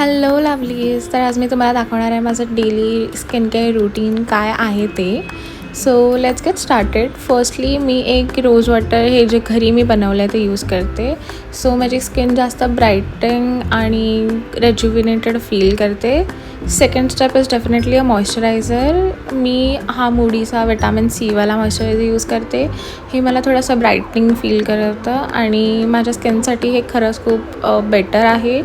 Hello lovelies. तर आज मी तुम्हाला दाखवणार आहे माझं डेली स्किन केअर रूटीन काय आहे ते. So let's get started. Firstly मी एक रोज वॉटर हे जे घरी मी बनवलं आहे ते यूज करते. सो माझी स्किन जास्त ब्राईटनिंग आणि रेज्युविनेटेड फील करते. Second step is definitely a moisturiser. मी हा मूडीचा विटॅमिन सीवाला मॉइश्चरायझर यूज करते. हे मला थोडंसं ब्राईटनिंग फील करतं आणि माझ्या स्किनसाठी हे खरंच खूप बेटर आहे.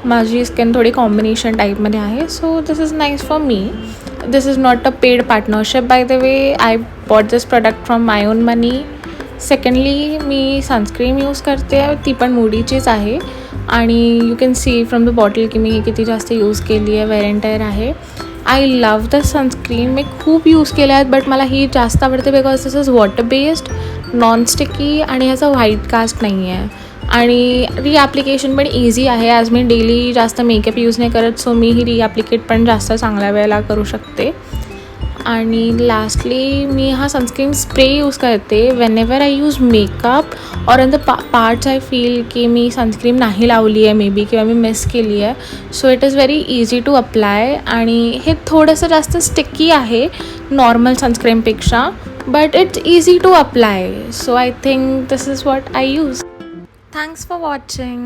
माझी स्किन थोडी कॉम्बिनेशन टाईपमध्ये आहे. So this is nice for me. This is not a paid partnership by the way. I bought this product from my own money. Secondly मी सनस्क्रीम यूज करते. ती पण मूडीचीच आहे आणि you can see from the bottle की मी किती जास्त यूज केली आहे. वेअर अँड टेअर आहे. I love the sunscreen. मी खूप यूज केल्या आहेत बट मला ही जास्त आवडते because this is water based, non-sticky आणि ह्याचा व्हाईट कास्ट नाही आहे आणि रिॲप्लिकेशन पण इझी आहे. आज मी डेली जास्त मेकअप यूज नाही करत सो मी ही रिॲप्लिकेट पण जास्त चांगल्या वेळेला करू शकते. आणि लास्टली मी हा सनस्क्रीन स्प्रे यूज करते whenever I use makeup or in the parts I feel की मी सनस्क्रीन नाही लावली आहे मे बी किंवा मी मिस केली आहे. So it is very easy to apply आणि हे थोडंसं जास्त स्टिकी आहे नॉर्मल सनस्क्रीनपेक्षा but it's easy to apply. So I think this is what I use. Thanks for watching.